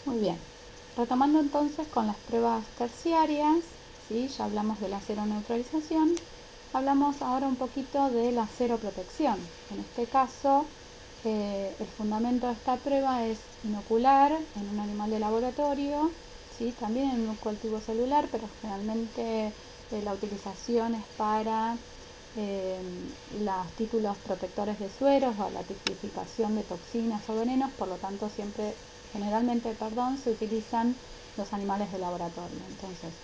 Muy bien. Retomando entonces con las pruebas terciarias, ¿sí? Ya hablamos de la seroneutralización, hablamos ahora un poquito de la seroprotección. En este caso, el fundamento de esta prueba es inocular en un animal de laboratorio, ¿sí? También en un cultivo celular, pero generalmente la utilización es para los títulos protectores de sueros o la tipificación de toxinas o venenos, por lo tanto generalmente se utilizan los animales de laboratorio. Entonces,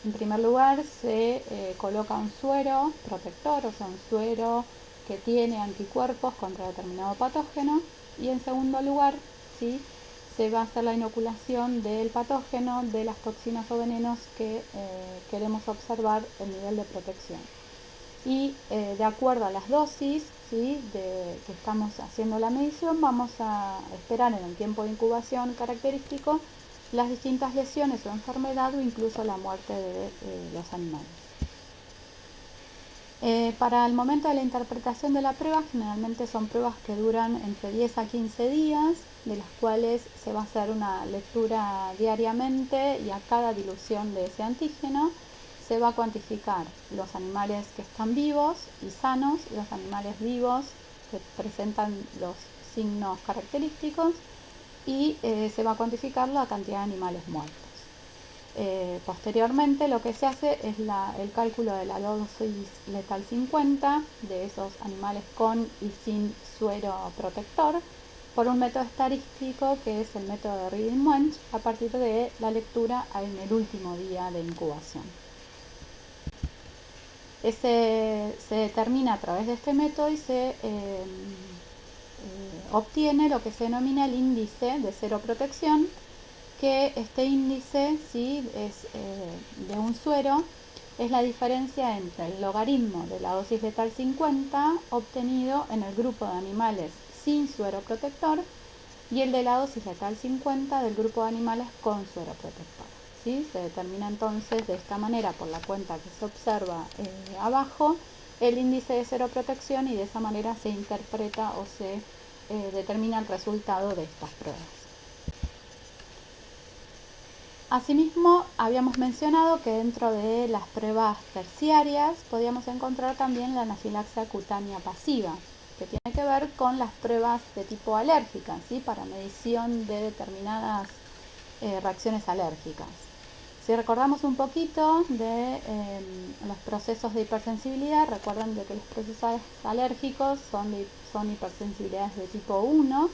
en primer lugar se coloca un suero protector, o sea, un suero que tiene anticuerpos contra determinado patógeno, y en segundo lugar, ¿sí?, se va a hacer la inoculación del patógeno, de las toxinas o venenos que queremos observar el nivel de protección. Y de acuerdo a las dosis, ¿sí?, que estamos haciendo la medición, vamos a esperar en el tiempo de incubación característico las distintas lesiones o enfermedad o incluso la muerte de los animales. Para el momento de la interpretación de la prueba, generalmente son pruebas que duran entre 10 a 15 días, de las cuales se va a hacer una lectura diariamente, y a cada dilución de ese antígeno se va a cuantificar los animales que están vivos y sanos, los animales vivos que presentan los signos característicos, y se va a cuantificar la cantidad de animales muertos. Posteriormente lo que se hace es el cálculo de la dosis letal 50 de esos animales con y sin suero protector por un método estadístico que es el método de Reading-Wunsch, a partir de la lectura en el último día de incubación. Se determina a través de este método y se obtiene lo que se denomina el índice de seroprotección, que este índice, ¿sí?, es de un suero, es la diferencia entre el logaritmo de la dosis letal 50 obtenido en el grupo de animales sin suero protector y el de la dosis letal 50 del grupo de animales con suero protector, ¿sí? Se determina entonces de esta manera, por la cuenta que se observa abajo, el índice de seroprotección, y de esa manera se interpreta o se determina el resultado de estas pruebas. Asimismo, habíamos mencionado que dentro de las pruebas terciarias podíamos encontrar también la anafilaxia cutánea pasiva, que tiene que ver con las pruebas de tipo alérgica, ¿sí?, para medición de determinadas reacciones alérgicas. Si recordamos un poquito de los procesos de hipersensibilidad, recuerden de que los procesos alérgicos son hipersensibilidades de tipo 1,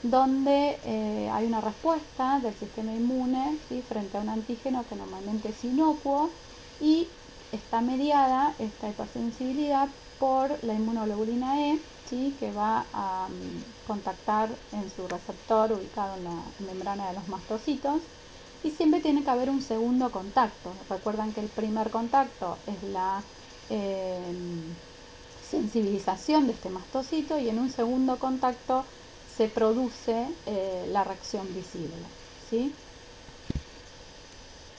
donde hay una respuesta del sistema inmune, ¿sí?, frente a un antígeno que normalmente es inocuo, y está mediada esta hipersensibilidad por la inmunoglobulina E, ¿sí?, que va a contactar en su receptor ubicado en la membrana de los mastocitos, y siempre tiene que haber un segundo contacto. Recuerdan que el primer contacto es la sensibilización de este mastocito, y en un segundo contacto se produce la reacción visible, ¿sí?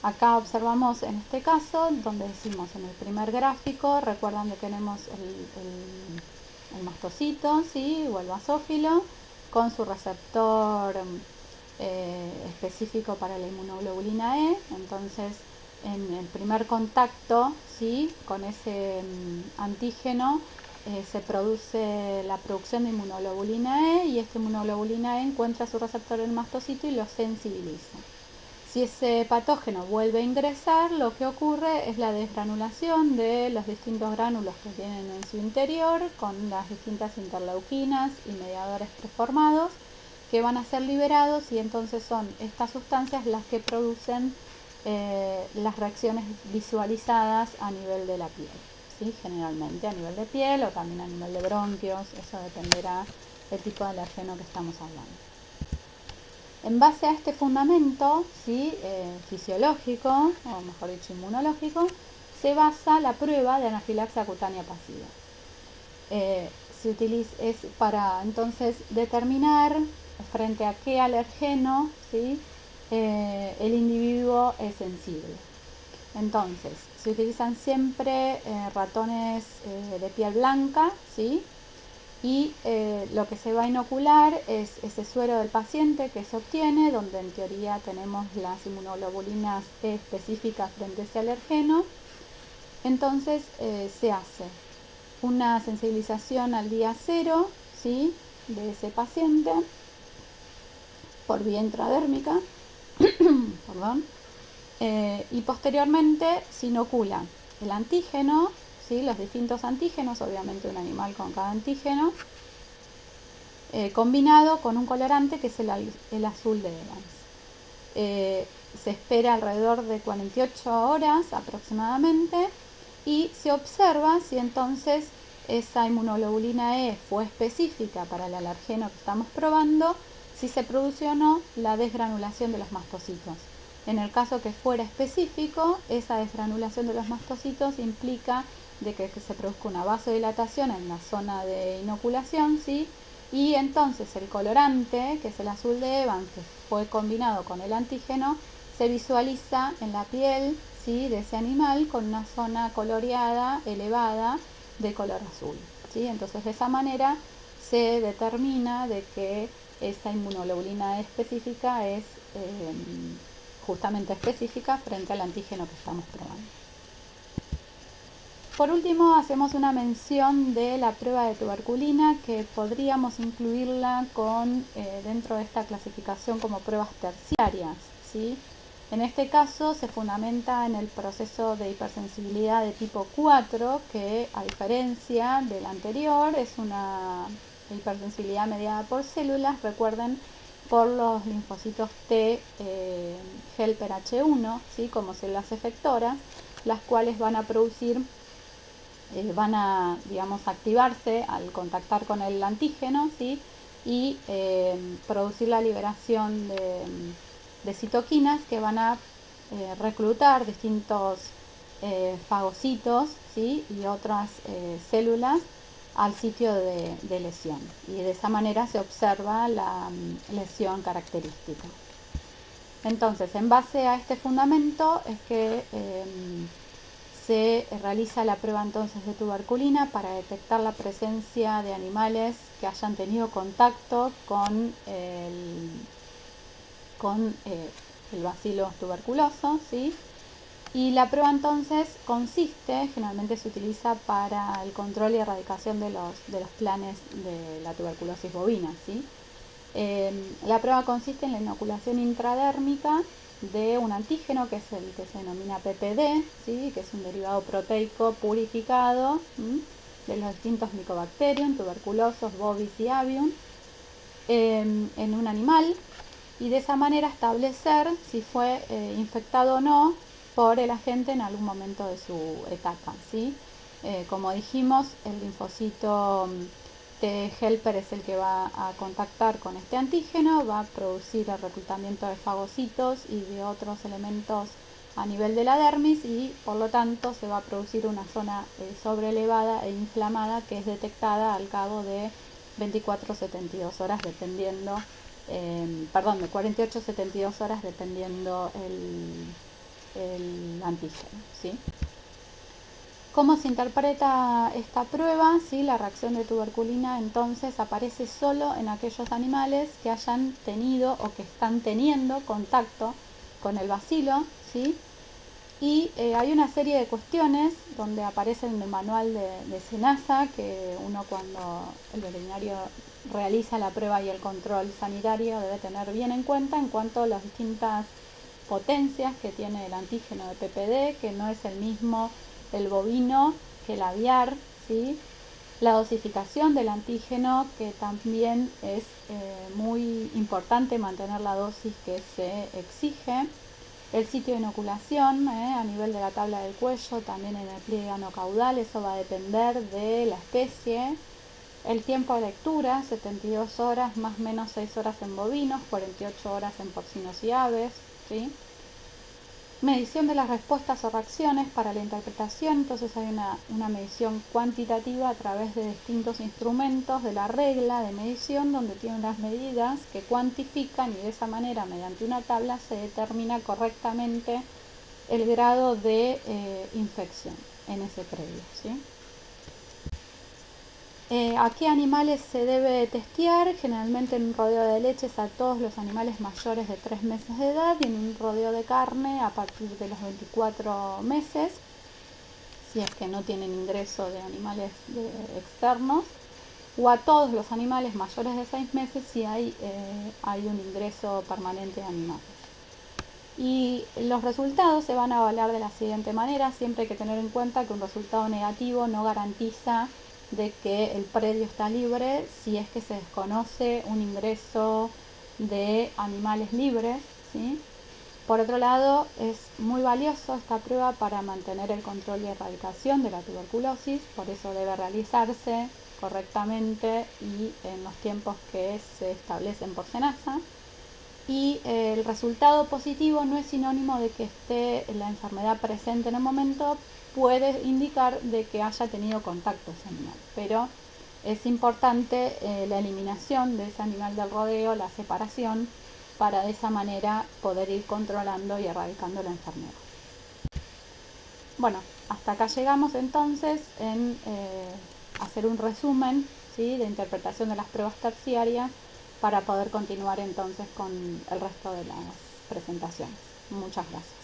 Acá observamos en este caso, donde decimos en el primer gráfico, recuerdan que tenemos el mastocito, ¿sí?, o el basófilo, con su receptor específico para la inmunoglobulina E. Entonces, en el primer contacto, ¿sí?, con ese antígeno, se produce la producción de inmunoglobulina E, y esta inmunoglobulina E encuentra su receptor en el mastocito y lo sensibiliza. Si ese patógeno vuelve a ingresar, lo que ocurre es la desgranulación de los distintos gránulos que tienen en su interior, con las distintas interleuquinas y mediadores preformados que van a ser liberados, y entonces son estas sustancias las que producen las reacciones visualizadas a nivel de la piel, ¿sí?, generalmente a nivel de piel o también a nivel de bronquios. Eso dependerá del tipo de alergeno que estamos hablando. En base a este fundamento, ¿sí?, fisiológico, o mejor dicho inmunológico, se basa la prueba de anafilaxia cutánea pasiva. Es para entonces determinar frente a qué alergeno, ¿sí?, el individuo es sensible. Entonces, se utilizan siempre ratones de piel blanca, ¿sí?, y lo que se va a inocular es ese suero del paciente que se obtiene, donde en teoría tenemos las inmunoglobulinas E específicas frente a ese alergeno. Entonces se hace una sensibilización al día 0, ¿sí?, de ese paciente por vía intradérmica, perdón, y posteriormente se inocula el antígeno, ¿sí?, los distintos antígenos, obviamente un animal con cada antígeno, combinado con un colorante que es el azul de Evans. Se espera alrededor de 48 horas aproximadamente y se observa si entonces esa inmunoglobulina E fue específica para el alergeno que estamos probando, si se produce o no la desgranulación de los mastocitos. En el caso que fuera específico, esa desgranulación de los mastocitos implica de que se produzca una vasodilatación en la zona de inoculación, ¿sí?, y entonces el colorante, que es el azul de Evans, que fue combinado con el antígeno, se visualiza en la piel, ¿sí?, de ese animal con una zona coloreada elevada de color azul, ¿sí? Entonces de esa manera se determina de que esa inmunoglobulina específica es justamente específica frente al antígeno que estamos probando. Por último, hacemos una mención de la prueba de tuberculina, que podríamos incluirla dentro de esta clasificación como pruebas terciarias, ¿sí? En este caso se fundamenta en el proceso de hipersensibilidad de tipo 4, que a diferencia del anterior es una hipersensibilidad mediada por células, recuerden, por los linfocitos T helper H1, ¿sí?, como células efectoras, las cuales van a producir digamos, activarse al contactar con el antígeno, ¿sí?, y producir la liberación de citoquinas que van a reclutar distintos fagocitos, ¿sí?, y otras células al sitio de lesión, y de esa manera se observa la lesión característica. Entonces, en base a este fundamento es que se realiza la prueba entonces de tuberculina para detectar la presencia de animales que hayan tenido contacto con el bacilo tuberculoso, ¿sí? Y la prueba entonces consiste, generalmente se utiliza para el control y erradicación de los planes de la tuberculosis bovina, ¿sí? La prueba consiste en la inoculación intradérmica de un antígeno que es el que se denomina PPD, ¿sí?, que es un derivado proteico purificado de los distintos Mycobacterium, tuberculosos, bovis y avium, en un animal, y de esa manera establecer si fue infectado o no por el agente en algún momento de su etapa, ¿sí? Como dijimos, el linfocito T helper es el que va a contactar con este antígeno, va a producir el reclutamiento de fagocitos y de otros elementos a nivel de la dermis, y por lo tanto se va a producir una zona sobrelevada e inflamada que es detectada al cabo de 24-72 horas dependiendo, de 48-72 horas dependiendo el antígeno, ¿sí? ¿Cómo se interpreta esta prueba? ¿Sí? La reacción de tuberculina entonces aparece solo en aquellos animales que hayan tenido o que están teniendo contacto con el bacilo, ¿sí? Y hay una serie de cuestiones donde aparece en el manual de SENASA, que uno cuando el veterinario realiza la prueba y el control sanitario debe tener bien en cuenta en cuanto a las distintas potencias que tiene el antígeno de PPD, que no es el mismo el bovino que el aviar, ¿sí? La dosificación del antígeno, que también es muy importante mantener la dosis que se exige. El sitio de inoculación a nivel de la tabla del cuello, también en el pliegue anocaudal, eso va a depender de la especie. El tiempo de lectura, 72 horas, más o menos 6 horas en bovinos, 48 horas en porcinos y aves, ¿sí? Medición de las respuestas o reacciones para la interpretación, entonces hay una medición cuantitativa a través de distintos instrumentos de la regla de medición, donde tiene unas medidas que cuantifican, y de esa manera mediante una tabla se determina correctamente el grado de infección en ese predio, ¿sí? ¿A qué animales se debe testear? Generalmente en un rodeo de leches a todos los animales mayores de 3 meses de edad y en un rodeo de carne a partir de los 24 meses, si es que no tienen ingreso de animales externos, o a todos los animales mayores de 6 meses si hay un ingreso permanente de animales. Y los resultados se van a evaluar de la siguiente manera. Siempre hay que tener en cuenta que un resultado negativo no garantiza de que el predio está libre si es que se desconoce un ingreso de animales libres, ¿sí? Por otro lado, es muy valioso esta prueba para mantener el control y erradicación de la tuberculosis, por eso debe realizarse correctamente y en los tiempos que se establecen por SENASA. Y el resultado positivo no es sinónimo de que esté la enfermedad presente en el momento, puede indicar de que haya tenido contacto ese animal, pero es importante la eliminación de ese animal del rodeo, la separación, para de esa manera poder ir controlando y erradicando la enfermedad. Bueno, hasta acá llegamos entonces en hacer un resumen, ¿sí?, de interpretación de las pruebas terciarias para poder continuar entonces con el resto de las presentaciones. Muchas gracias.